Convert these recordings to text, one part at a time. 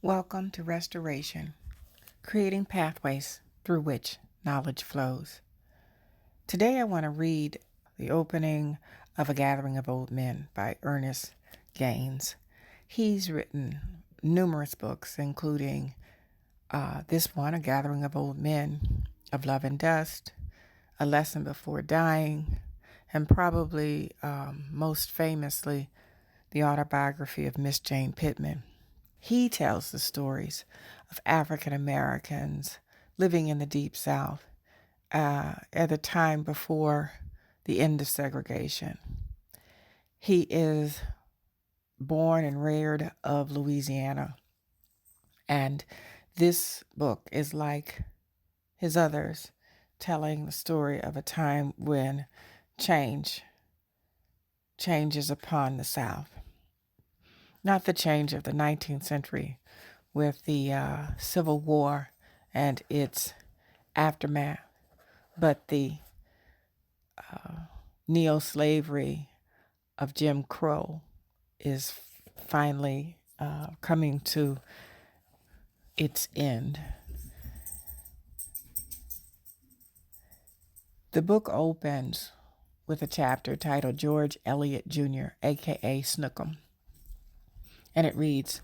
Welcome to Restoration, creating pathways through which knowledge flows. Today I want to read the opening of A Gathering of Old Men by Ernest Gaines. He's written numerous books, including this one, A Gathering of Old Men, Of Love and Dust, A Lesson Before Dying, and probably most famously, the autobiography of Miss Jane Pittman. He tells the stories of African Americans living in the Deep South at the time before the end of segregation. He is born and reared of Louisiana, and this book is like his others, telling the story of a time when change is upon the South. Not the change of the 19th century with the Civil War and its aftermath, but the neo-slavery of Jim Crow is finally coming to its end. The book opens with a chapter titled George Eliot Jr., a.k.a. Snookum. And it reads,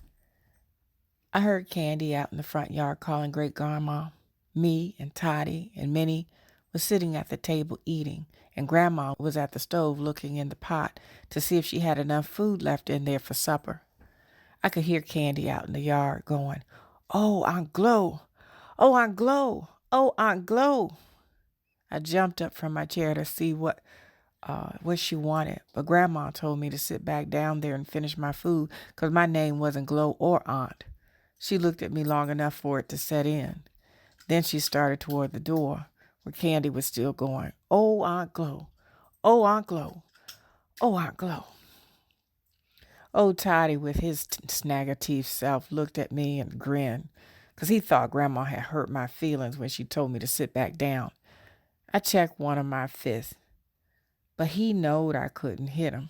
I heard Candy out in the front yard calling great-grandma. Me and Toddy and Minnie was sitting at the table eating, and Grandma was at the stove looking in the pot to see if she had enough food left in there for supper. I could hear Candy out in the yard going, Oh, Aunt Glo! Oh, Aunt Glo! Oh, Aunt Glo! I jumped up from my chair to see what she wanted, but Grandma told me to sit back down there and finish my food because my name wasn't Glo or Aunt. She looked at me long enough for it to set in. Then she started toward the door, where Candy was still going, Oh, Aunt Glo! Oh, Aunt Glo! Oh, Aunt Glo! Old Toddy, with his snagger-teeth self, looked at me and grinned, because he thought Grandma had hurt my feelings when she told me to sit back down. I checked one of my fists, but he knowed I couldn't hit him,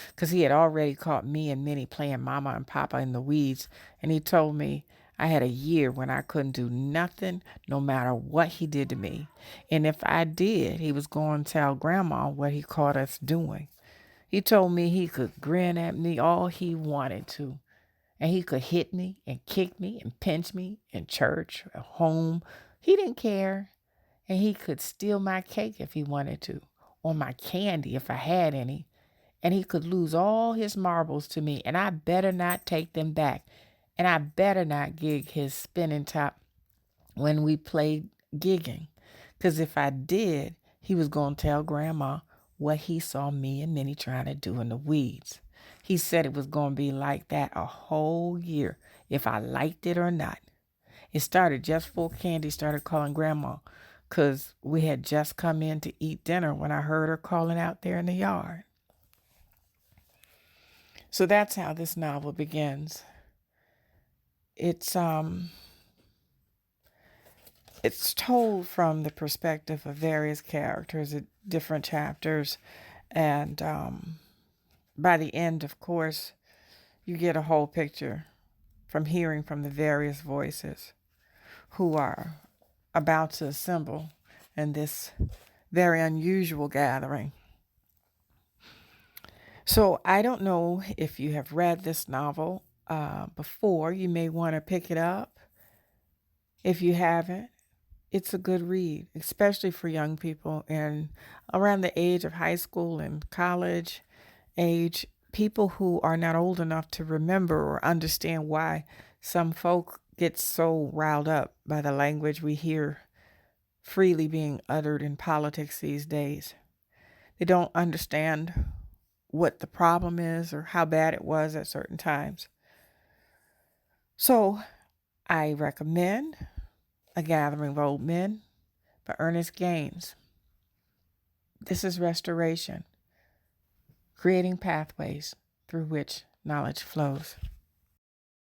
because he had already caught me and Minnie playing Mama and Papa in the weeds, and he told me I had a year when I couldn't do nothing no matter what he did to me. And if I did, he was going to tell Grandma what he caught us doing. He told me he could grin at me all he wanted to, and he could hit me and kick me and pinch me in church or home. He didn't care. And he could steal my cake if he wanted to, or my candy if I had any. And he could lose all his marbles to me, and I better not take them back. And I better not gig his spinning top when we played gigging. Because if I did, he was going to tell Grandma what he saw me and Minnie trying to do in the weeds. He said it was going to be like that a whole year, if I liked it or not. It started just before Candy started calling Grandma, because we had just come in to eat dinner when I heard her calling out there in the yard. So that's how this novel begins. It's told from the perspective of various characters at different chapters, and by the end, of course, you get a whole picture from hearing from the various voices who are about to assemble in this very unusual gathering. So I don't know if you have read this novel before. You may want to pick it up. If you haven't, it's a good read, especially for young people and around the age of high school and college age, people who are not old enough to remember or understand why some folk get so riled up by the language we hear freely being uttered in politics these days. They don't understand what the problem is or how bad it was at certain times. So I recommend A Gathering of Old Men by Ernest Gaines. This is restoration, creating pathways through which knowledge flows.